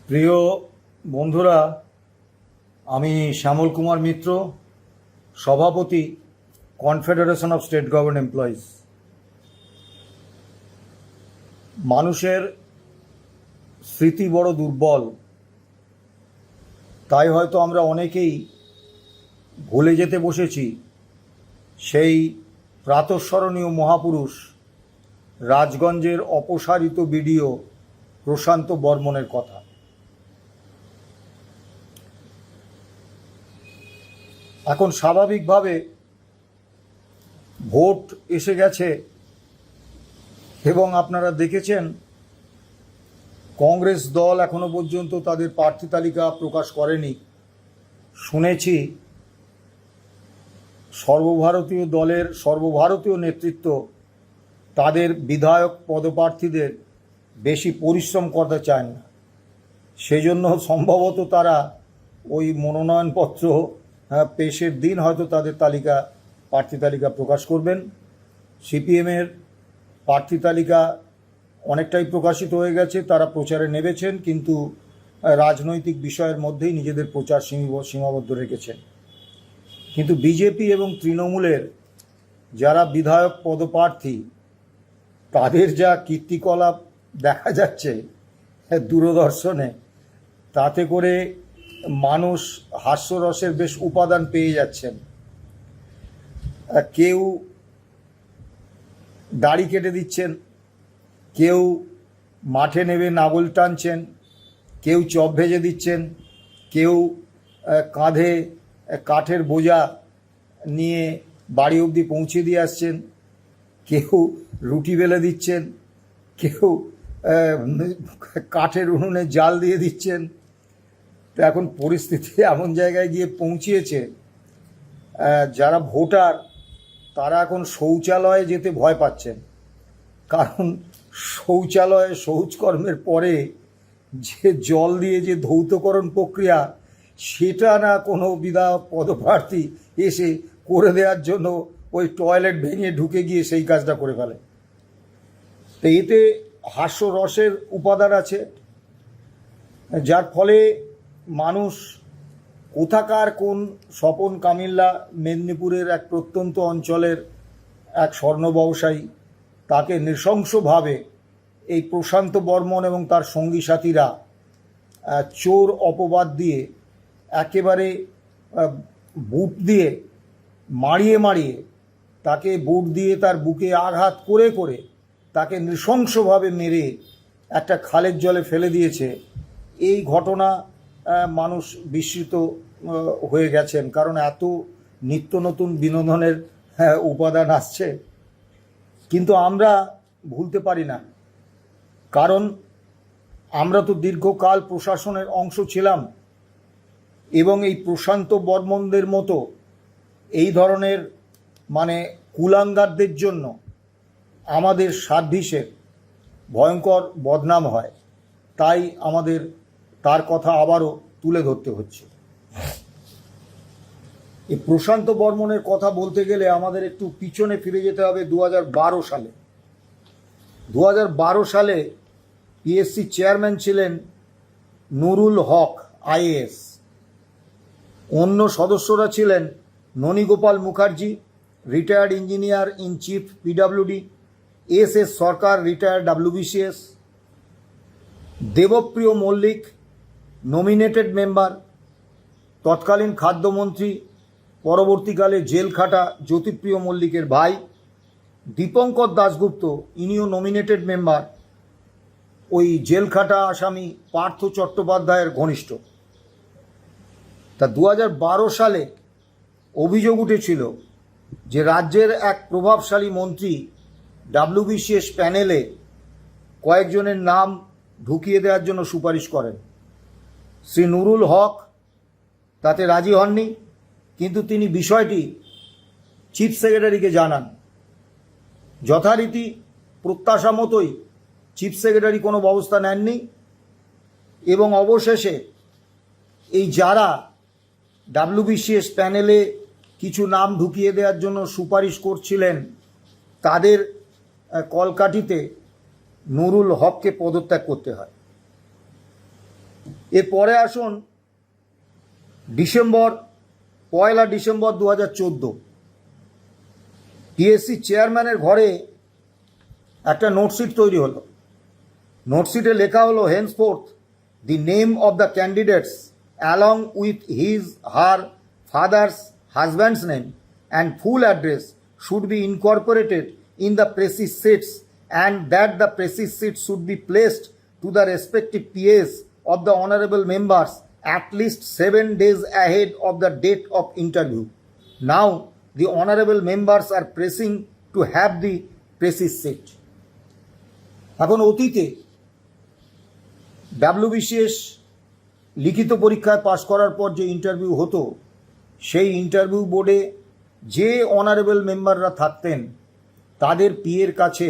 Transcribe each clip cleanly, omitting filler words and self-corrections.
প্রিয় বন্ধুরা, আমি শ্যামল কুমার মিত্র, সভাপতি, confederation of state government employees. মানুষের স্মৃতি বড় দুর্বল, তাই হয়তো আমরা অনেকেই ভুলে যেতে বসেছি সেই প্রাতঃস্মরণীয় মহাপুরুষ রাজগঞ্জের অপসারিত বিডিও প্রশান্ত বর্মনের কথা। এখন স্বাভাবিকভাবে ভোট এসে গেছে এবং আপনারা দেখেছেন কংগ্রেস দল এখনো পর্যন্ত তাদের প্রার্থী তালিকা প্রকাশ করেনি। শুনেছি সর্বভারতীয় দলের সর্বভারতীয় নেতৃত্ব তাদের বিধায়ক পদপ্রার্থীদের বেশি পরিশ্রম করতে চায় না, সেজন্য সম্ভবত তারা ওই মনোনয়নপত্র পেশের দিন হয়তো তাদের প্রার্থী তালিকা প্রকাশ করবেন। সিপিএমের প্রার্থী তালিকা অনেকটাই প্রকাশিত হয়ে গেছে, তারা প্রচারে নেমেছেন, কিন্তু রাজনৈতিক বিষয়ের মধ্যেই নিজেদের প্রচার সীমাবদ্ধ রেখেছেন। কিন্তু বিজেপি এবং তৃণমূলের যারা বিধায়ক পদপ্রার্থী তাদের যা কীর্তিকলাপ দেখা যাচ্ছে দূরদর্শনে, তাতে করে মানুষ হাস্যরসের বেশ উপাদান পেয়ে যাচ্ছেন। কেউ দাড়ি কেটে দিচ্ছেন, কেউ মাঠে নেমে নাগল টানছেন, কেউ চপ ভেজে দিচ্ছেন, কেউ কাঁধে কাঠের বোঝা নিয়ে বাড়ি অবধি পৌঁছে দিয়ে আসছেন, কেউ রুটি বেলে দিচ্ছেন, কেউ কাঠের উনুনে জাল দিয়ে দিচ্ছেন। তো এখন পরিস্থিতি এমন জায়গায় গিয়ে পৌঁছিয়েছে, যারা ভোটার তারা এখন শৌচালয়ে যেতে ভয় পাচ্ছেন, কারণ শৌচালয়ে শৌচকর্মের পরে যে জল দিয়ে যে ধৌতকরণ প্রক্রিয়া, সেটা না কোনো বিধায়ক পদপ্রার্থী এসে করে দেওয়ার জন্য ওই টয়লেট ভেঙে ঢুকে গিয়ে সেই কাজটা করে ফেলে। তো এতে হাস্যরসের উপাদান আছে, যার ফলে মানুষ কোথাকার কোন স্বপন কামিল্লা, মেদিনীপুরের এক প্রত্যন্ত অঞ্চলের এক স্বর্ণ ব্যবসায়ী, তাকে নৃশংসভাবে এই প্রশান্ত বর্মন এবং তার সঙ্গী সাথীরা চোর অপবাদ দিয়ে একেবারে বুট দিয়ে মারিয়ে তাকে বুট দিয়ে তার বুকে আঘাত করে তাকে নৃশংসভাবে মেরে একটা খালের জলে ফেলে দিয়েছে। এই ঘটনা মানুষ বিস্মিত হয়ে গেছেন, কারণ এত নিত্য নতুন বিনোদনের উপাদান আসছে, কিন্তু আমরা ভুলতে পারি না, কারণ আমরা তো দীর্ঘকাল প্রশাসনের অংশ ছিলাম এবং এই প্রশান্ত বর্মনদের মতো এই ধরনের কুলাঙ্গারদের জন্য আমাদের সার্ভিসের ভয়ঙ্কর বদনাম হয়। তাই আমাদের তার কথা আবারও তুলে ধরতে হচ্ছে। এই প্রশান্ত বর্মনের কথা বলতে গেলে আমাদের একটু পিছনে ফিরে যেতে হবে 2012 সালে। 2012 সালে পিএসসি চেয়ারম্যান ছিলেন নুরুল হক আইএএস, অন্য সদস্যরা ছিলেন Nanigopal Mukherjee, retired engineer in chief PWD, S Sarkar, retired WBCS, Debapriya Mallick, nominated member, তৎকালীন খাদ্যমন্ত্রী, পরবর্তীকালে জেল খাটা জ্যোতিপ্রিয় মল্লিকের ভাই, দীপঙ্কর দাশগুপ্ত, ইনিও নমিনেটেড মেম্বার, ওই জেল খাটা আসামি পার্থ চট্টোপাধ্যায়ের ঘনিষ্ঠ। তা 2012 সালে অভিযোগ উঠেছিল যে রাজ্যের এক প্রভাবশালী মন্ত্রী ডাব্লিউবিসিএস প্যানেলে কয়েকজনের নাম ঢুকিয়ে দেওয়ার জন্য সুপারিশ করেন। শ্রী নুরুল হক তাতে রাজি হননি, কিন্তু তিনি বিষয়টি চিফ সেক্রেটারিকে জানান। যথারীতি প্রত্যাশা মতোই চিফ সেক্রেটারি কোনো ব্যবস্থা নেননি এবং অবশেষে এই যারা ডাব্লিউবিসিএস প্যানেলে কিছু নাম ঢুকিয়ে দেওয়ার জন্য সুপারিশ করছিলেন, তাদের কলকাঠিতে নুরুল হককে পদত্যাগ করতে হয়। এরপরে আসুন পয়লা ডিসেম্বর 2014 পিএসসি চেয়ারম্যানের ঘরে একটা নোটশিট তৈরি হলো। নোটশিটে লেখা হলো, henceforth the name of the candidates along with his her father's husband's name and full address should be incorporated in the precis sheets and that the precis sheets should be placed to the respective PAs of the honorable members at least 7 days ahead of the date of interview. Now, the honorable members are pressing to have the precis seat. এখন অতীতে WBCS লিখিত পরীক্ষায় পাশ করার পর যে interview হতো, সেই interview বোর্ডে যে অনারেবল মেম্বাররা থাকতেন তাদের পিএর কাছে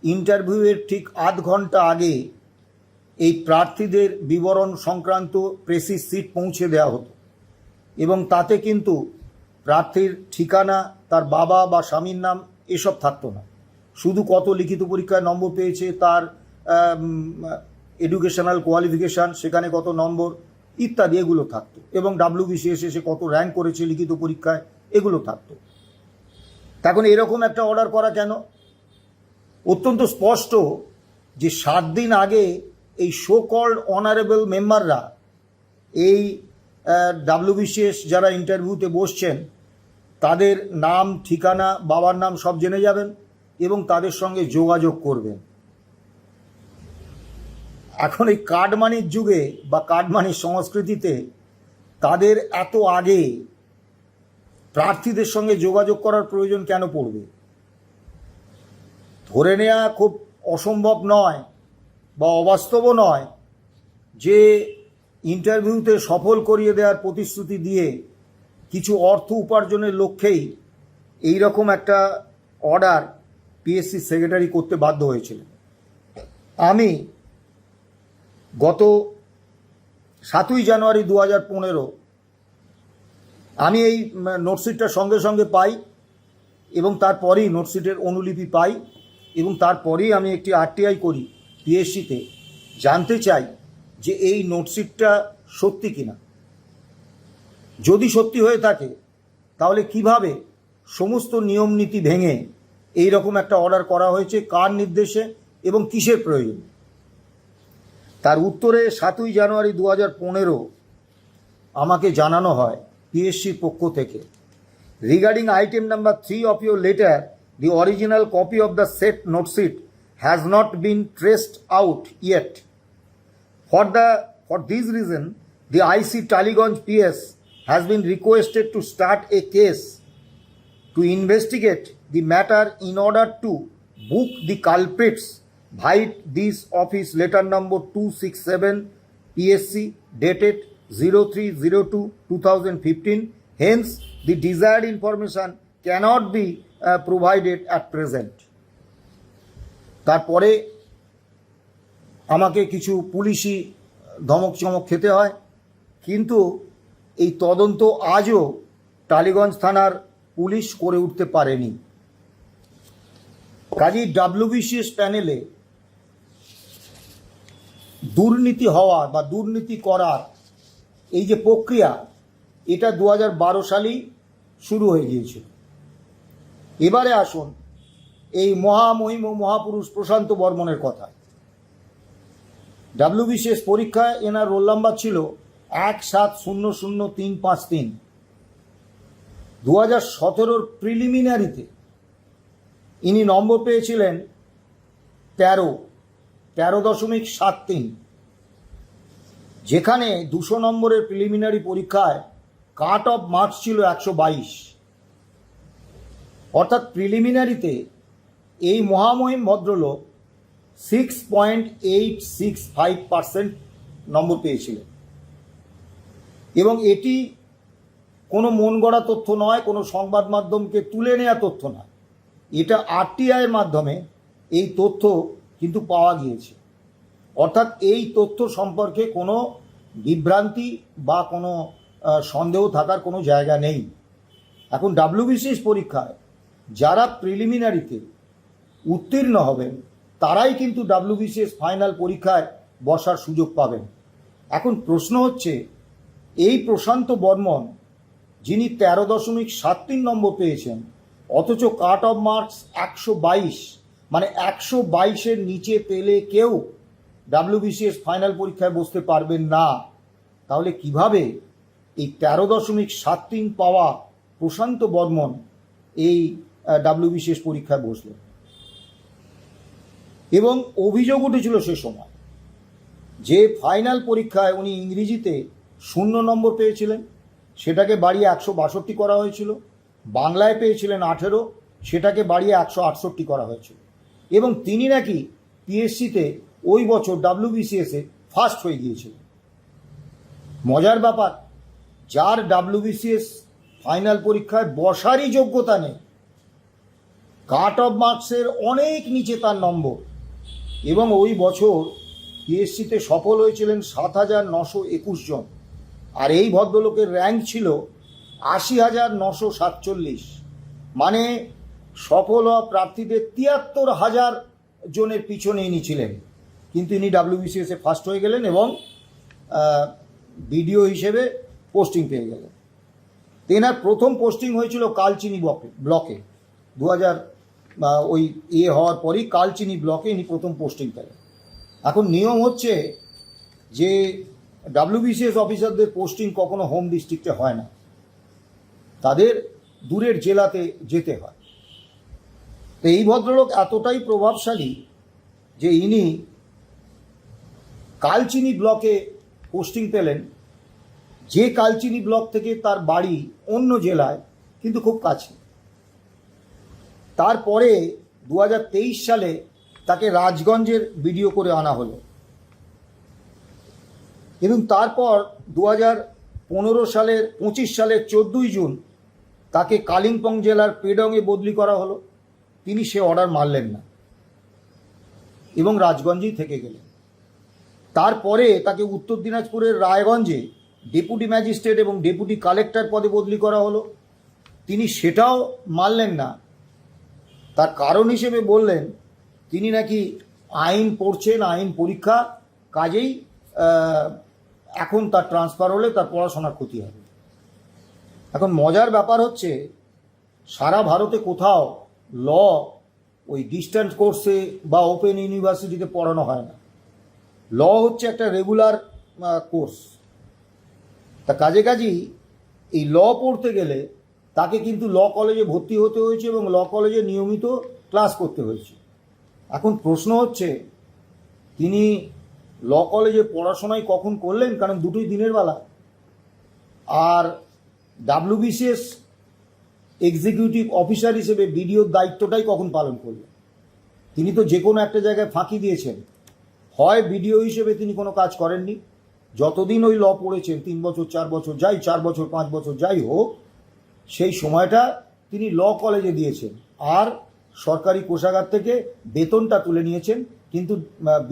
ইন্টারভিউয়ের ঠিক আধ ঘন্টা আগে এই প্রার্থীদের বিবরণ সংক্রান্ত প্রেসিস সিট পৌঁছে দেওয়া হতো এবং তাতে কিন্তু প্রার্থীর ঠিকানা, তার বাবা বা স্বামীর নাম এসব থাকতো না। শুধু কত লিখিত পরীক্ষায় নম্বর পেয়েছে, তার এডুকেশনাল কোয়ালিফিকেশান, সেখানে কত নম্বর ইত্যাদি এগুলো থাকতো, এবং WBCS সে কত র্যাঙ্ক করেছে লিখিত পরীক্ষায় এগুলো থাকতো। এখন এরকম একটা অর্ডার করা কেন? অত্যন্ত স্পষ্ট যে 7 দিন আগে এই শো কল্ড অনারেবল মেম্বাররা এই WBCS যারা ইন্টারভিউতে বসছেন তাদের নাম, ঠিকানা, বাবার নাম সব জেনে যাবেন এবং তাদের সঙ্গে যোগাযোগ করবেন। এখন এই কার্ডমানির যুগে বা কার্ডমানির সংস্কৃতিতে তাদের এত আগে প্রার্থীদের সঙ্গে যোগাযোগ করার প্রয়োজন কেন পড়বে? ধরে নেওয়া খুব অসম্ভব নয় বা অবাস্তবও নয় যে ইন্টারভিউতে সফল করিয়ে দেওয়ার প্রতিশ্রুতি দিয়ে কিছু অর্থ উপার্জনের লক্ষ্যেই এই রকম একটা অর্ডার পিএসসি সেক্রেটারি করতে বাধ্য হয়েছিলেন। আমি গত 7ই জানুয়ারি 2015 আমি এই নোটশিটটা সঙ্গে সঙ্গে পাই এবং তারপরেই নোটশিটের অনুলিপি পাই এবং তারপরেই আমি একটি RTI করি পিএসসিতে, জানতে চাই যে এই নোটশিটটা সত্যি কিনা। যদি সত্যি হয়ে থাকে তাহলে কিভাবে সমস্ত নিয়ম নীতি ভেঙে এই রকম একটা অর্ডার করা হয়েছে, কার নির্দেশে এবং কিসের প্রয়োজন। তার উত্তরে 7ই জানুয়ারি 2015 আমাকে জানানো হয় পিএসসির পক্ষ থেকে, regarding item number 3 of your letter, the original copy of the said note sheet has not been traced out yet. For this reason, the IC Taliganj PS has been requested to start a case to investigate the matter in order to book the culprits via this office letter number 267 PSC dated 03/02/2015. Hence, the desired information cannot be provided at present. তারপরে আমাকে কিছু পুলিশি ধমক চমক খেতে হয়, কিন্তু এই তদন্ত আজও টালিগঞ্জ থানার পুলিশ করে উঠতে পারেনি। কাজেই WBCS প্যানেলে দুর্নীতি হওয়া বা দুর্নীতি করার এই যে প্রক্রিয়া, এটা 2012 সালেই শুরু হয়ে গিয়েছিল। এবারে আসুন এই মহামহিম ও মহাপুরুষ প্রশান্ত বর্মনের কথা। WBCS পরীক্ষায় এনার রোল নাম্বার ছিল 1700353। 2017 প্রিলিমিনারিতে ইনি নম্বর পেয়েছিলেন 13.73, যেখানে 200 নম্বরের প্রিলিমিনারি পরীক্ষায় কাট অফ মার্কস ছিল 122। অর্থাৎ প্রিলিমিনারিতে এই মহামহিম ভদ্রলোক 6.865% নম্বর পেয়েছিলেন এবং এটি কোনো মন গড়া তথ্য নয়, কোনো সংবাদ মাধ্যমকে তুলে নেওয়া তথ্য নয়, এটা RTIয়ের মাধ্যমে এই তথ্য কিন্তু পাওয়া গিয়েছে। অর্থাৎ এই তথ্য সম্পর্কে কোনো বিভ্রান্তি বা কোনো সন্দেহ থাকার কোনো জায়গা নেই। এখন WBCS পরীক্ষায় যারা প্রিলিমিনারিতে উত্তীর্ণ হবেন তারাই কিন্তু WBCS ফাইনাল পরীক্ষায় বসার সুযোগ পাবেন। এখন প্রশ্ন হচ্ছে, এই প্রশান্ত বর্মন যিনি 13.73 নম্বর পেয়েছেন, অথচ কাট অফ মার্কস 122, মানে 122-এর নিচে পেলে কেউ WBCS ফাইনাল পরীক্ষায় বসতে পারবেন না, তাহলে কিভাবে এই 13.73 পাওয়া প্রশান্ত বর্মন এই WBCS পরীক্ষায় বসলেন? এবং অভিযোগ উঠেছিল সে সময় যে ফাইনাল পরীক্ষায় উনি ইংরেজিতে 0 নম্বর পেয়েছিলেন, সেটাকে বাড়িয়ে 162 করা হয়েছিল। বাংলায় পেয়েছিলেন 18, সেটাকে বাড়িয়ে 168 করা হয়েছিল। এবং তিনি নাকি পিএসসিতে ওই বছর WBCS-এ ফার্স্ট হয়ে গিয়েছিলেন। মজার ব্যাপার, যার WBCS ফাইনাল পরীক্ষায় বসারই যোগ্যতা নেই, কাট অফ মার্কসের অনেক নিচে তার নম্বর, এবং ওই বছর পিএসসিতে সফল হয়েছিলেন 7,921 জন, আর এই ভদ্রলোকের র্যাঙ্ক ছিল 80,947, মানে সফল হওয়া প্রার্থীদের 73,000 জনের পিছনে ইনি ছিলেন। কিন্তু ইনি WBCS-এ ফার্স্ট হয়ে গেলেন এবং বিডিও হিসেবে পোস্টিং পেয়ে গেলেন। তেনার প্রথম পোস্টিং হয়েছিল কালচিনি ব্লকে 2000 ওই হওয়ার পরই কালচিনি ব্লকে ইনি প্রথম পোস্টিং পেলেন। এখন নিয়ম হচ্ছে যে WBCS অফিসারদের পোস্টিং কখনো হোম ডিস্ট্রিক্টে হয় না, তাদের দূরের জেলাতে যেতে হয়। তো এই ভদ্রলোক এতটাই প্রভাবশালী যে ইনি কালচিনি ব্লকে পোস্টিং পেলেন, যে কালচিনি ব্লক থেকে তার বাড়ি অন্য জেলায় কিন্তু খুব কাছে। তারপরে 2023 সালে তাকে রাজগঞ্জের বিডিও করে আনা হলো, এবং তারপর 2025 সালের 14ই জুন তাকে কালিম্পং জেলার পেডংয়ে বদলি করা হলো। তিনি সে অর্ডার মানলেন না এবং রাজগঞ্জেই থেকে গেলেন। তারপরে তাকে উত্তর দিনাজপুরের রায়গঞ্জে ডেপুটি ম্যাজিস্ট্রেট এবং ডেপুটি কালেক্টর পদে বদলি করা হলো। তিনি সেটাও মানলেন না। তার কারণ হিসেবে বললেন তিনি নাকি আইন পড়ছেন, আইন পরীক্ষা, কাজেই এখন তার ট্রান্সফার হলে তার পড়াশোনার ক্ষতি হবে। এখন মজার ব্যাপার হচ্ছে, সারা ভারতে কোথাও ল ওই ডিস্ট্যান্স কোর্সে বা ওপেন ইউনিভার্সিটিতে পড়ানো হয় না। ল হচ্ছে একটা রেগুলার কোর্স। তা কাজেই এই ল পড়তে গেলে তাকে কিন্তু ল কলেজে ভর্তি হতে হয়েছে এবং ল কলেজে নিয়মিত ক্লাস করতে হয়েছে। এখন প্রশ্ন হচ্ছে, তিনি ল কলেজে পড়াশোনাই কখন করলেন, কারণ দুটোই দিনের বেলা, আর WBCS এক্সিকিউটিভ অফিসার হিসেবে বিডিওর দায়িত্বটাই কখন পালন করলেন? তিনি তো যে কোনো একটা জায়গায় ফাঁকি দিয়েছেন। হয় বিডিও হিসেবে তিনি কোনো কাজ করেননি, যতদিন ওই ল পড়েছেন 3 বছর 4 বছর যাই, 4 বছর 5 বছর যাই হোক, সেই সময়টা তিনি ল কলেজে দিয়েছেন আর সরকারি কোষাগার থেকে বেতনটা তুলে নিয়েছেন, কিন্তু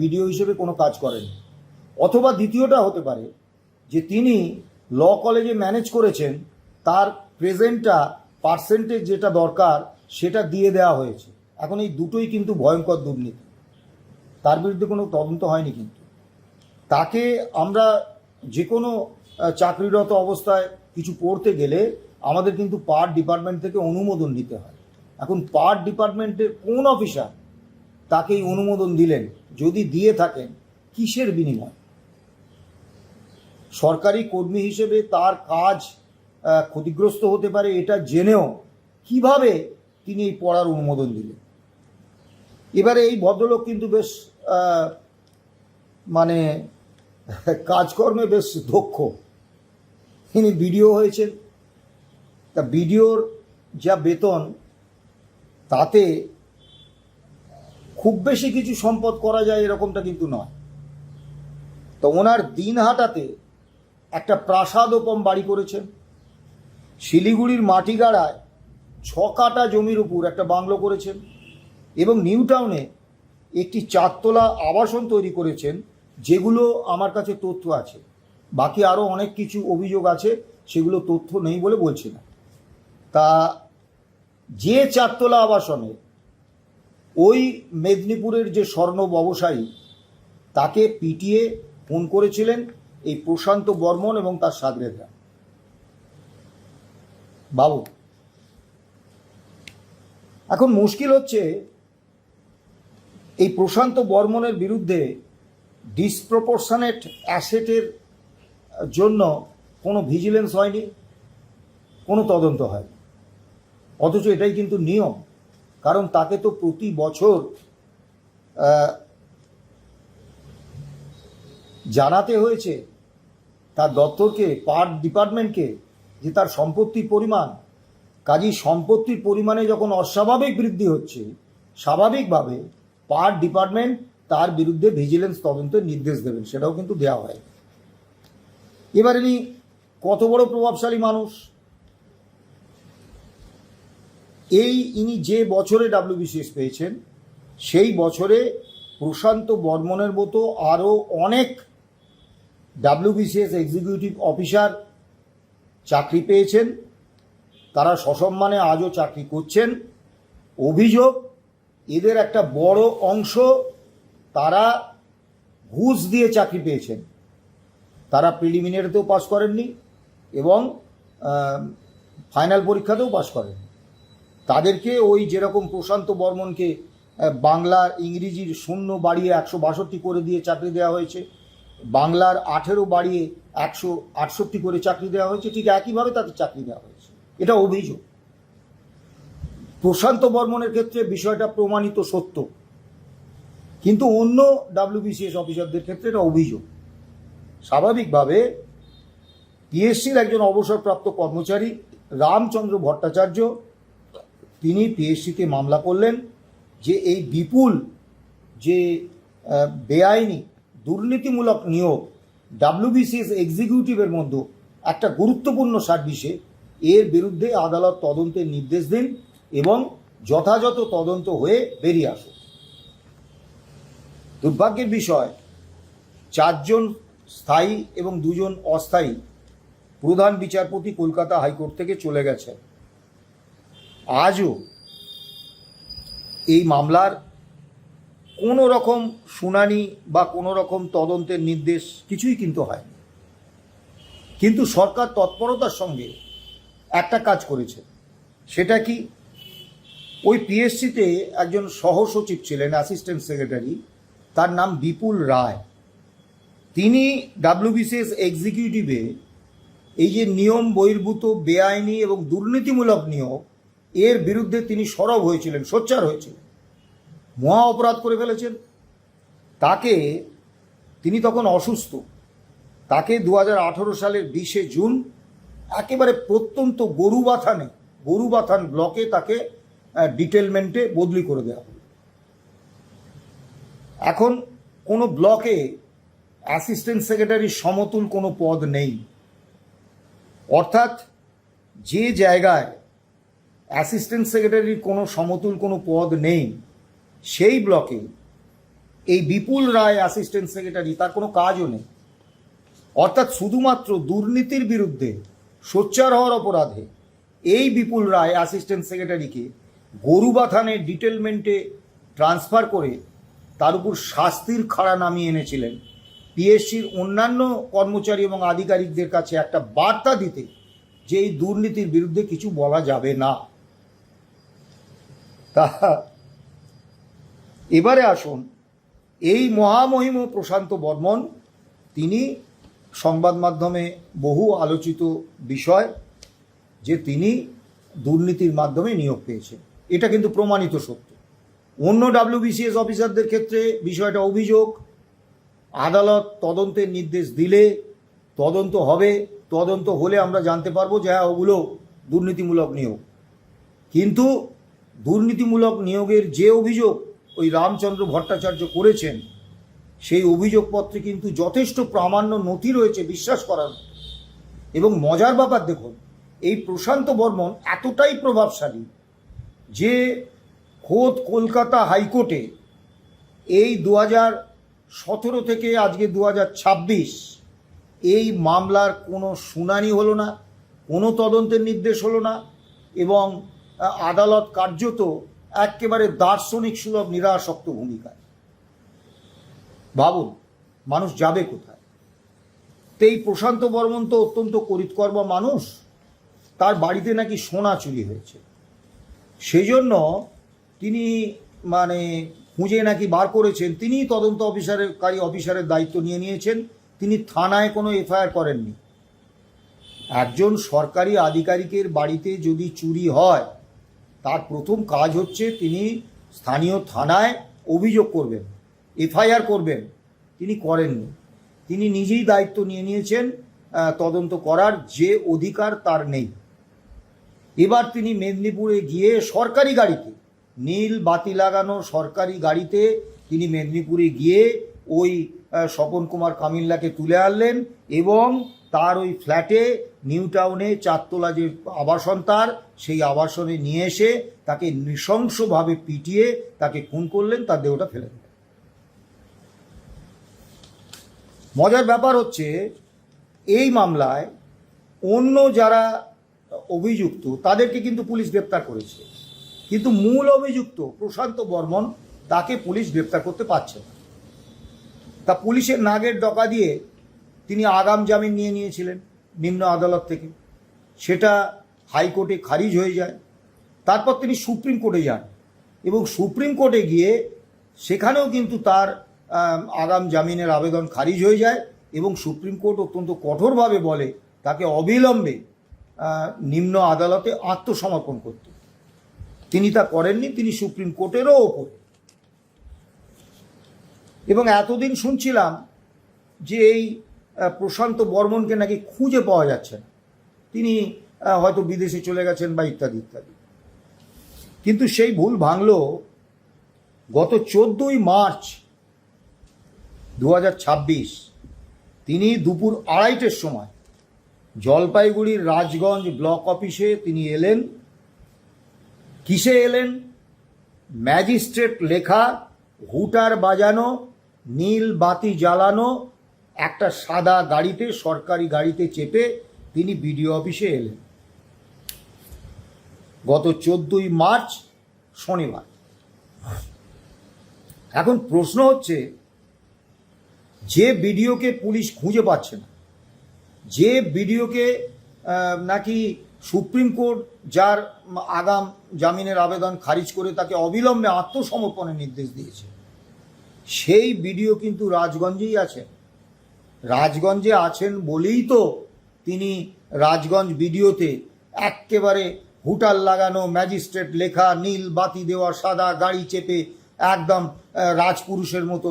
বিডিও হিসেবে কোনো কাজ করেননি। অথবা দ্বিতীয়টা হতে পারে যে তিনি ল কলেজে ম্যানেজ করেছেন, তার প্রেজেন্টটা পার্সেন্টেজ যেটা দরকার সেটা দিয়ে দেওয়া হয়েছে। এখন এই দুটোই কিন্তু ভয়ঙ্কর দুর্নীতি। তার বিরুদ্ধে কোনো তদন্ত হয়নি, কিন্তু তাকে আমরা যে কোনো চাকরিরত অবস্থায় কিছু পড়তে গেলে আমাদের কিন্তু পার ডিপার্টমেন্ট থেকে অনুমোদন নিতে হয়। এখন পার ডিপার্টমেন্টের কোন অফিসার তাকে এই অনুমোদন দিলেন? যদি দিয়ে থাকেন, কিসের বিনিময়? সরকারি কর্মী হিসেবে তার কাজ ক্ষতিগ্রস্ত হতে পারে এটা জেনেও কিভাবে তিনি এই পড়ার অনুমোদন দিলেন? এবারে এই ভদ্রলোক কিন্তু বেশ মানে কাজকর্মে বেশ দক্ষ। তিনি বিডিও হয়েছেন। তা বিডিওর যা বেতন, তাতে খুব বেশি কিছু সম্পদ করা যায় এরকমটা কিন্তু নয়। তো ওনার দিনহাটাতে একটা প্রাসাদোপম বাড়ি করেছেন। শিলিগুড়ির মাটিগাড়ায় 6 কাঠা জমির উপর একটা বাংলো করেছেন এবং নিউ টাউনে একটি 4তলা আবাসন তৈরি করেছেন, যেগুলো আমার কাছে তথ্য আছে। বাকি আরও অনেক কিছু অভিযোগ আছে, সেগুলো তথ্য নেই বলে বলছি না। তা যে 4তলা আবাসনে ওই মেদিনীপুরের যে স্বর্ণ ব্যবসায়ী, তাকে পিটিয়ে ফোন করেছিলেন এই প্রশান্ত বর্মন এবং তার সাগরেদরা। বাবু, এখন মুশকিল হচ্ছে এই প্রশান্ত বর্মনের বিরুদ্ধে ডিসপ্রপোর্শনেট অ্যাসেটের জন্য কোনো ভিজিলেন্স হয়নি, কোনো তদন্ত হয়নি, অথচ এটাই কিন্তু নিয়ম। কারণ তাকে তো প্রতি বছর জানাতে হয়েছে তার দপ্তরকে, পার ডিপার্টমেন্টকে, যে তার সম্পত্তির পরিমাণ। কাজেই সম্পত্তির পরিমাণে যখন অস্বাভাবিক বৃদ্ধি হচ্ছে, স্বাভাবিকভাবে পার ডিপার্টমেন্ট তার বিরুদ্ধে ভিজিলেন্স তদন্তের নির্দেশ দেবেন, সেটাও কিন্তু দেওয়া হয়। এবার ইনি কত বড় প্রভাবশালী মানুষ, ইনি যে বছরে WBCS পেয়েছেন সেই বছরে প্রশান্ত বর্মনের মতো আরও অনেক WBCS এক্সিকিউটিভ অফিসার চাকরি পেয়েছেন, তারা সসম্মানে আজও চাকরি করছেন। অভিযোগ, এদের একটা বড় অংশ তারা ঘুষ দিয়ে চাকরি পেয়েছেন, তারা প্রিলিমিনারিতেও পাস করেননি এবং ফাইনাল পরীক্ষাতেও পাস করেননি। তাদেরকে ওই যেরকম প্রশান্ত বর্মনকে বাংলার ইংরেজির 0 বাড়িয়ে 162 করে দিয়ে চাকরি দেওয়া হয়েছে, বাংলার 18 বাড়িয়ে 168 করে চাকরি দেওয়া হয়েছে, ঠিক একইভাবে তাদের চাকরি দেওয়া হয়েছে। এটা অভিযোগ। প্রশান্ত বর্মনের ক্ষেত্রে বিষয়টা প্রমাণিত সত্য, কিন্তু অন্য WBCS অফিসারদের ক্ষেত্রে এটা অভিযোগ। স্বাভাবিকভাবে পিএসসির একজন অবসরপ্রাপ্ত কর্মচারী রামচন্দ্র ভট্টাচার্য, তিনি পিএসসিতে মামলা করলেন যে এই বিপুল যে বেআইনি দুর্নীতিমূলক নিয়োগ WBCS এক্সিকিউটিভের মধ্যে একটা গুরুত্বপূর্ণ সার্ভিসে, এর বিরুদ্ধে আদালত তদন্তের নির্দেশ দিন এবং যথাযথ তদন্ত হয়ে বেরিয়ে আসুন। দুর্ভাগ্যের বিষয়, 4 জন স্থায়ী এবং 2 জন অস্থায়ী প্রধান বিচারপতি কলকাতা হাইকোর্ট থেকে চলে গেছে। আজও এই মামলার কোনো রকম শুনানি বা কোনো রকম তদন্তের নির্দেশ কিছুই কিন্তু হয়নি। কিন্তু সরকার তৎপরতার সঙ্গে একটা কাজ করেছে, সেটা কি, ওই পিএসসিতে একজন সহসচিব ছিলেন, অ্যাসিস্ট্যান্ট সেক্রেটারি, তার নাম বিপুল রায়। তিনি WBCS এক্সিকিউটিভে এই যে নিয়ম বহির্ভূত বেআইনি এবং দুর্নীতিমূলক নিয়োগ, এর বিরুদ্ধে তিনি সরব হয়েছিলেন, সোচ্চার হয়েছিলেন, মহা অপরাধ করে ফেলেছেন। তিনি তখন অসুস্থ, তাকে 2018 সালের 20 জুন একেবারে প্রত্যন্ত গরুবাথান ব্লকে তাকে ডিটেলমেন্টে বদলি করে দেওয়া হলো। এখন কোনো ব্লকে অ্যাসিস্ট্যান্ট সেক্রেটারির সমতুল কোনো পদ নেই, অর্থাৎ যে জায়গায় অ্যাসিস্ট্যান্ট সেক্রেটারির কোনো সমতুল কোনো পদ নেই, সেই ব্লকে এই বিপুল রায় অ্যাসিস্ট্যান্ট সেক্রেটারি, তার কোনো কাজও নেই। অর্থাৎ শুধুমাত্র দুর্নীতির বিরুদ্ধে সোচ্চার হওয়ার অপরাধে এই বিপুল রায় অ্যাসিস্ট্যান্ট সেক্রেটারিকে গরুবাথানের ডিটেলমেন্টে ট্রান্সফার করে তার উপর শাস্তির খাড়া নামিয়ে এনেছিলেন, পিএসসির অন্যান্য কর্মচারী এবং আধিকারিকদের কাছে একটা বার্তা দিতে যে এই দুর্নীতির বিরুদ্ধে কিছু বলা যাবে না। তা এবারে আসুন, এই মহামহিম প্রশান্ত বর্মন, তিনি সংবাদ মাধ্যমে বহু আলোচিত বিষয় যে তিনি দুর্নীতির মাধ্যমে নিয়োগ পেয়েছেন, এটা কিন্তু প্রমাণিত সত্য। অন্য WBCS অফিসারদের ক্ষেত্রে বিষয়টা অভিযোগ, আদালত তদন্তের নির্দেশ দিলে তদন্ত হবে, তদন্ত হলে আমরা জানতে পারবো যে হ্যাঁ ওগুলো দুর্নীতিমূলক নিয়োগ। কিন্তু দুর্নীতিমূলক নিয়োগের যে অভিযোগ ওই রামচন্দ্র ভট্টাচার্য করেছেন, সেই অভিযোগপত্রে কিন্তু যথেষ্ট প্রামাণ্য নথি রয়েছে বিশ্বাস করার। এবং মজার ব্যাপার দেখুন, এই প্রশান্ত বর্মন এতটাই প্রভাবশালী যে খোদ কলকাতা হাইকোর্টে এই 2017 থেকে আজকে 2026 এই মামলার কোনো শুনানি হলো না, কোনো তদন্তের নির্দেশ হলো না, এবং আদালত কার্যত একেবারে দার্শনিক সুলভ নিরাসক্ত ভূমিকায়। ভাবুন, মানুষ যাবে কোথায়? তো এই প্রশান্ত বর্মন তো অত্যন্ত করিতকর্মা মানুষ, তার বাড়িতে নাকি সোনা চুরি হয়েছে, সেই জন্য তিনি মানে খুঁজে নাকি বার করেছেন, তিনি তদন্ত অফিসারের দায়িত্ব নিয়ে নিয়েছেন, তিনি থানায় কোনো এফআইআর করেননি। একজন সরকারি আধিকারিকের বাড়িতে যদি চুরি হয় তার প্রথম কাজ হচ্ছে তিনি স্থানীয় থানায় অভিযোগ করবেন, এফআইআর করবেন। তিনি করেননি, তিনি নিজেই দায়িত্ব নিয়ে নিয়েছেন তদন্ত করার, যে অধিকার তার নেই। এবার তিনি মেদিনীপুরে গিয়ে সরকারি গাড়িতে, নীল বাতি লাগানো সরকারি গাড়িতে তিনি মেদিনীপুরে গিয়ে ওই স্বপন কুমার কামিল্লাকে তুলে আনলেন এবং তার ওই ফ্ল্যাটে নিউ টাউনে 4 তলা যে আবাসন তার, সেই আবাসনে নিয়ে এসে তাকে নৃশংসভাবে পিটিয়ে তাকে খুন করলেন, তার দেহটা ফেলে দিলেন। মজার ব্যাপার হচ্ছে এই মামলায় অন্য যারা অভিযুক্ত তাদেরকে কিন্তু পুলিশ গ্রেপ্তার করেছে, কিন্তু মূল অভিযুক্ত প্রশান্ত বর্মন তাকে পুলিশ গ্রেপ্তার করতে পারছে না। তা পুলিশের নাগের ডকা দিয়ে তিনি আগাম জামিন নিয়ে নিয়েছিলেন নিম্ন আদালত থেকে, সেটা হাইকোর্টে খারিজ হয়ে যায়। তারপর তিনি সুপ্রিম কোর্টে যান এবং সুপ্রিম কোর্টে গিয়ে সেখানেও কিন্তু তার আগাম জামিনের আবেদন খারিজ হয়ে যায় এবং সুপ্রিম কোর্ট অত্যন্ত কঠোরভাবে বলে তাকে অবিলম্বে নিম্ন আদালতে আত্মসমর্পণ করতে। তিনি তা করেননি, তিনি সুপ্রিম কোর্টেরও ওপরে। এবং এতদিন শুনছিলাম যে এই প্রশান্ত বর্মনকে নাকি খুঁজে পাওয়া যাচ্ছে না, তিনি হয়তো বিদেশে চলে গেছেন বা ইত্যাদি ইত্যাদি। কিন্তু সেই ভুল ভাঙল গত 14ই মার্চ 2026 তিনি দুপুর 2:30টার সময় জলপাইগুড়ির রাজগঞ্জ ব্লক অফিসে তিনি এলেন। কিসে এলেন? ম্যাজিস্ট্রেট লেখা, হুটার বাজানো, নীল বাতি জ্বালানো একটা সাদা গাড়িতে, সরকারি গাড়িতে চেপে তিনি বিডিও অফিসে এলেন গত 14ই মার্চ শনিবার। এখন প্রশ্ন হচ্ছে, যে বিডিওকে পুলিশ খুঁজে পাচ্ছে না, যে বিডিওকে নাকি সুপ্রিম কোর্ট যার আগাম জামিনের আবেদন খারিজ করে তাকে অবিলম্বে আত্মসমর্পণের নির্দেশ দিয়েছে, সেই বিডিও কিন্তু রাজগঞ্জেই আছেন। রাজগঞ্জে আছেন বলেই তো তিনি রাজগঞ্জ বিডিওতে একেবারে হুটার লাগানো, ম্যাজিস্ট্রেট লেখা, নীল বাতি দেওয়া সাদা গাড়ি চেপে একদম রাজপুরুষের মতো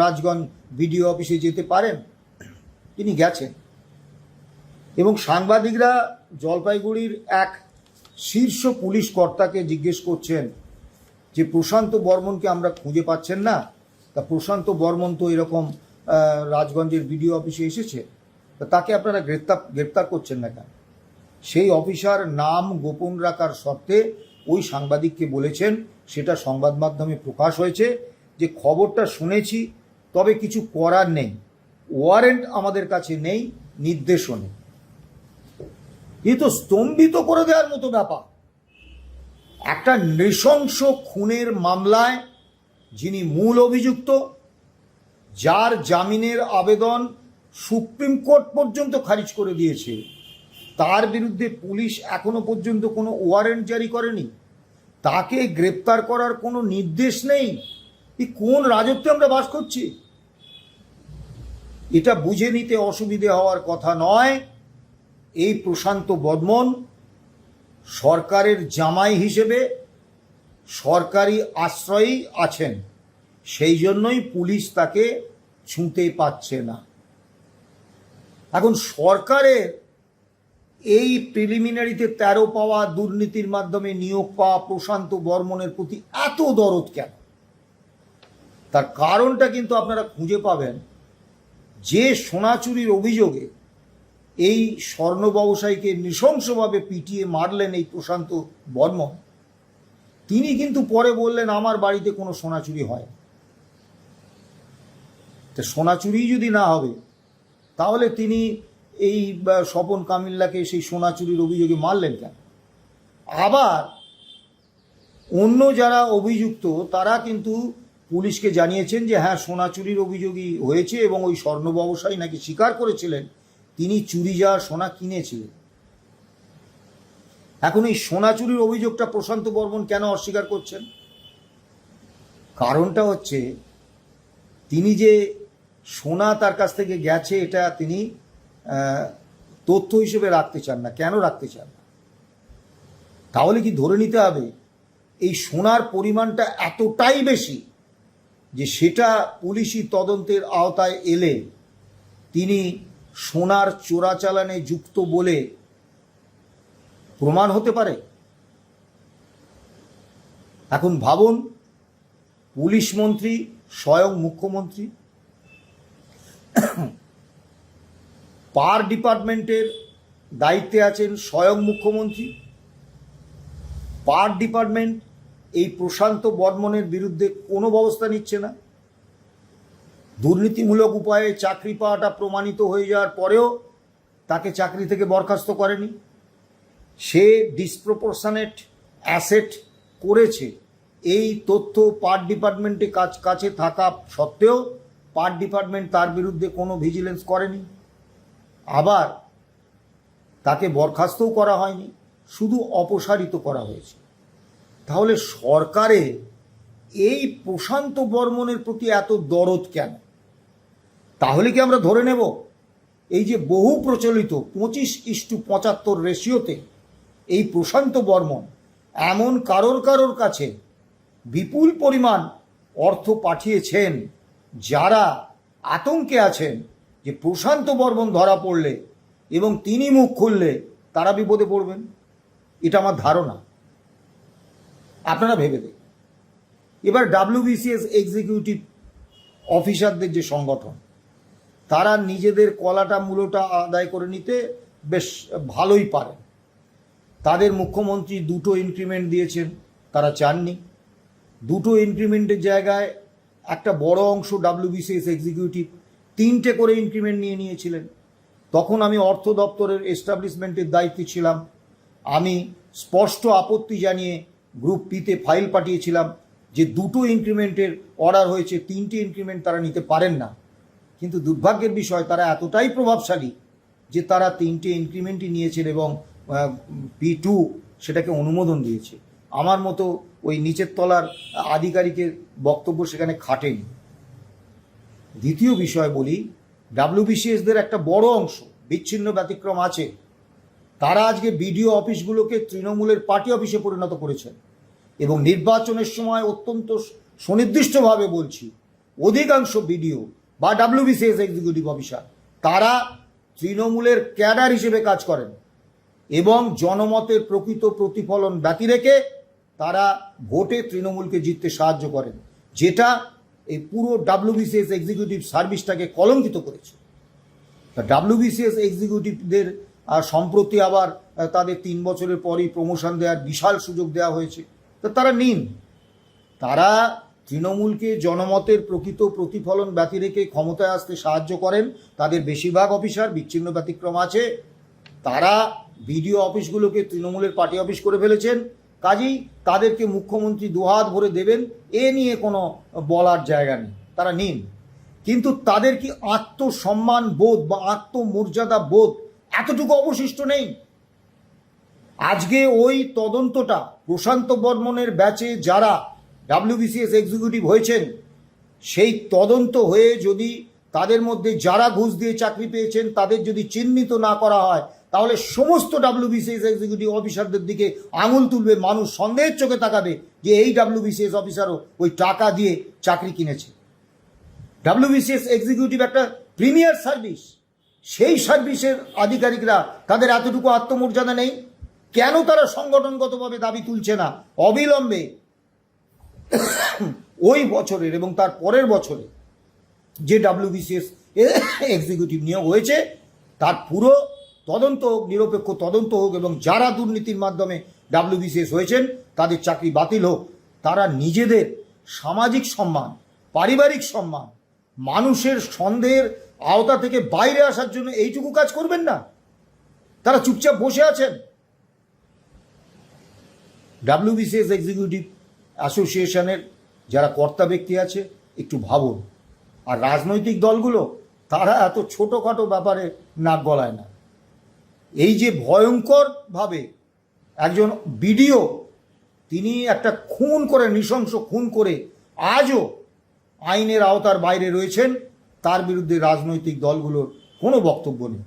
রাজগঞ্জ বিডিও অফিসে যেতে পারেন। তিনি গেছেন এবং সাংবাদিকরা জলপাইগুড়ির এক শীর্ষ পুলিশ কর্তাকে জিজ্ঞেস করছেন যে প্রশান্ত বর্মনকে আমরা খুঁজে পাচ্ছেন না, তা প্রশান্ত বর্মন তো এরকম রাজগঞ্জের বিডিও অফিসে এসেছে, তা তাকে আপনারা গ্রেপ্তার করছেন না কেন? সেই অফিসার নাম গোপন রাখার শর্তে ওই সাংবাদিককে বলেছেন, সেটা সংবাদ মাধ্যমে প্রকাশ হয়েছে, যে খবরটা শুনেছি, তবে কিছু করার নেই, ওয়ারেন্ট আমাদের কাছে নেই, নির্দেশও নেই। এ তো স্তম্ভিত করে দেওয়ার মতো ব্যাপার। একটা নৃশংস খুনের মামলায় যিনি মূল অভিযুক্ত, যার জামিনের আবেদন সুপ্রিম কোর্ট পর্যন্ত খারিজ করে দিয়েছে, তার বিরুদ্ধে পুলিশ এখনো পর্যন্ত কোনো ওয়ারেন্ট জারি করেনি, তাকে গ্রেপ্তার করার কোনো নির্দেশ নেই। এই কোন রাজত্বে আমরা বাস করছি? এটা বুঝে নিতে অসুবিধে হওয়ার কথা নয়। এই প্রশান্ত বর্মন সরকারের জামাই হিসেবে সরকারি আশ্রয়েই আছেন, সেই জন্যই পুলিশ তাকে ছুঁতে পাচ্ছে না। এখন সরকারের এই প্রিলিমিনারিতে 13 পাওয়া, দুর্নীতির মাধ্যমে নিয়োগ পাওয়া প্রশান্ত বর্মনের প্রতি এত দরদ কেন? তার কারণটা কিন্তু আপনারা খুঁজে পাবেন। যে সোনা চুরির অভিযোগে এই স্বর্ণ ব্যবসায়ীকে নৃশংসভাবে পিটিয়ে মারলেন এই প্রশান্ত বর্মন, তিনি কিন্তু পরে বললেন আমার বাড়িতে কোনো সোনা চুরি হয়। তো সোনা চুরি যদি না হবে তাহলে তিনি এই স্বপন কামিল্লাকে সেই সোনা চুরির অভিযোগে মারলেন কেন? আবার অন্য যারা অভিযুক্ত তারা কিন্তু পুলিশকে জানিয়েছেন যে হ্যাঁ সোনা চুরির অভিযোগই হয়েছে এবং ওই স্বর্ণ ব্যবসায়ী নাকি স্বীকার করেছিলেন তিনি চুরি যাওয়া সোনা কিনেছিলেন। এখন এই সোনা চুরির অভিযোগটা প্রশান্ত বর্মন কেন অস্বীকার করছেন? কারণটা হচ্ছে তিনি যে সোনা তার কাছ থেকে গেছে এটা তিনি তথ্য হিসেবে রাখতে চান না। কেন রাখতে চান না? তাহলে কি ধরে নিতে হবে এই সোনার পরিমাণটা এতটাই বেশি যে সেটা পুলিশি তদন্তের আওতায় এলে তিনি সোনার চোরাচালানে যুক্ত বলে প্রমাণ হতে পারে? এখন ভাবুন, পুলিশ মন্ত্রী স্বয়ং মুখ্যমন্ত্রী, পার ডিপার্টমেন্টের দায়িত্বে আছেন স্বয়ং মুখ্যমন্ত্রী, পার ডিপার্টমেন্ট এই প্রশান্ত বর্মনের বিরুদ্ধে কোনো ব্যবস্থা নিচ্ছে না। দুর্নীতিমূলক উপায়ে চাকরি পাওয়াটা প্রমাণিত হয়ে যাওয়ার পরেও তাকে চাকরি থেকে বরখাস্ত করেনি। সে ডিসপ্রপোর্শনেট অ্যাসেট করেছে এই তথ্য পার ডিপার্টমেন্টে কাছে থাকা সত্ত্বেও পার ডিপার্টমেন্ট তার বিরুদ্ধে কোনো ভিজিলেন্স করেনি। আবার তাকে বরখাস্তও করা হয়নি, শুধু অপসারিত করা হয়েছে। তাহলে সরকারে এই প্রশান্ত বর্মনের প্রতি এত দরদ কেন? তাহলে কি আমরা ধরে নেব এই যে বহু প্রচলিত 25:75 রেশিওতে এই প্রশান্ত বর্মন এমন কারোর কাছে বিপুল পরিমাণ অর্থ পাঠিয়েছেন যারা আতঙ্কে আছেন যে প্রশান্ত বর্মন ধরা পড়লে এবং তিনি মুখ খুললে তারা বিপদে পড়বেন? এটা আমার ধারণা। আপনারা ভেবে দেখুন। এবার WBCS এক্সিকিউটিভ অফিসারদের যে সংগঠন, তারা নিজেদের কলাটা মূলটা আদায় করে নিতে বেশ ভালোই পারেন। তাদের মুখ্যমন্ত্রী 2টো ইনক্রিমেন্ট দিয়েছেন, তারা চাননি। 2টো ইনক্রিমেন্টের জায়গায় একটা বড় অংশ WBCS এক্সিকিউটিভ 3টে করে ইনক্রিমেন্ট নিয়েছিলেন। তখন আমি অর্থ দপ্তরের এস্টাবলিশমেন্টের দায়িত্বে ছিলাম। আমি স্পষ্ট আপত্তি জানিয়ে গ্রুপ পিতে ফাইল পাঠিয়েছিলাম যে 2টো ইনক্রিমেন্টের অর্ডার হয়েছে, 3টে ইনক্রিমেন্ট তারা নিতে পারেন না। কিন্তু দুর্ভাগ্যের বিষয় তারা এতটাই প্রভাবশালী যে তারা 3টে ইনক্রিমেন্টই নিয়েছেন এবং P2 সেটাকে অনুমোদন দিয়েছে। আমার মতো ওই নিচের তলার আধিকারিকের বক্তব্য সেখানে খাটেনি। দ্বিতীয় বিষয় বলি, WBCSদের একটা বড় অংশ বিচ্ছিন্ন ব্যতিক্রম আছে। তারা আজকে বিডিও অফিসগুলোকে তৃণমূলের পার্টি অফিসে পরিণত করেছেন এবং নির্বাচনের সময় অত্যন্ত সুনির্দিষ্টভাবে বলছি, অধিকাংশ বিডিও বা WBCS এক্সিকিউটিভ অফিসার তারা তৃণমূলের ক্যাডার হিসেবে কাজ করেন এবং জনমতের প্রকৃত প্রতিফলন ব্যতি রেখে তারা ভোটে তৃণমূলকে জিততে সাহায্য করেন, যেটা এই পুরো WBCS এক্সিকিউটিভ সার্ভিসটাকে কলঙ্কিত করেছে। তা WBCS এক্সিকিউটিভদের সম্প্রতি আবার তাদের 3 বছরের পরই প্রমোশন দেওয়ার বিশাল সুযোগ দেওয়া হয়েছে। তো তারা নিন, তারা তৃণমূলকে জনমতের প্রকৃত প্রতিফলন ব্যতি রেখে ক্ষমতায় আসতে সাহায্য করেন। তাদের বেশিরভাগ অফিসার, বিচ্ছিন্ন ব্যতিক্রম আছে, তারা বিডিও অফিসগুলোকে তৃণমূলের পার্টি অফিস করে ফেলেছেন। কাজেই তাদেরকে মুখ্যমন্ত্রী দুহাত ভরে দেবেন এ নিয়ে কোনো বলার জায়গা নেই, তারা নিন। কিন্তু তাদের কি আত্মসম্মান বোধ বা আত্মমর্যাদা বোধ এতটুকু অবশিষ্ট নেই? আজকে ওই তদন্তটা প্রশান্ত বর্মনের ব্যাচে যারা WBCS এক্সিকিউটিভ হয়েছেন, সেই তদন্ত হয়ে যদি তাদের মধ্যে যারা ঘুষ দিয়ে চাকরি পেয়েছেন তাদের যদি চিহ্নিত না করা হয়, তাহলে সমস্ত WBCS এক্সিকিউটিভ অফিসারদের দিকে আঙুল তুলবে মানুষ, সন্দেহের চোখে তাকাবে যে এই WBCS অফিসারও ওই টাকা দিয়ে চাকরি কিনেছে। WBCS এক্সিকিউটিভ একটা প্রিমিয়ার সার্ভিস, সেই সার্ভিসের আধিকারিকরা তাদের এতটুকু আত্মমর্যাদা নেই? কেন তারা সংগঠনগতভাবে দাবি তুলছে না অবিলম্বে ওই বছরের এবং তার পরের বছরে যে WBCS এক্সিকিউটিভ নিয়োগ হয়েছে তার পুরো তদন্ত হোক, নিরপেক্ষ তদন্ত হোক এবং যারা দুর্নীতির মাধ্যমে WBCS হয়েছেন তাদের চাকরি বাতিল হোক। তারা নিজেদের সামাজিক সম্মান, পারিবারিক সম্মান, মানুষের সন্দেহের আওতা থেকে বাইরে আসার জন্য এইটুকু কাজ করবেন না? তারা চুপচাপ বসে আছেন। WBCS এক্সিকিউটিভ অ্যাসোসিয়েশনের যারা কর্তা ব্যক্তি আছে একটু ভাবুন। আর রাজনৈতিক দলগুলো তারা এত ছোটোখাটো ব্যাপারে নাক গলায় না। এই যে ভয়ঙ্করভাবে একজন বিডিও তিনি একটা খুন করে, নৃশংস খুন করে আজও আইনের আওতার বাইরে রয়েছেন, তার বিরুদ্ধে রাজনৈতিক দলগুলোর কোনো বক্তব্য নেই।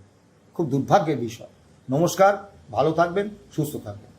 খুব দুর্ভাগ্যের বিষয়। নমস্কার, ভালো থাকবেন, সুস্থ থাকবেন।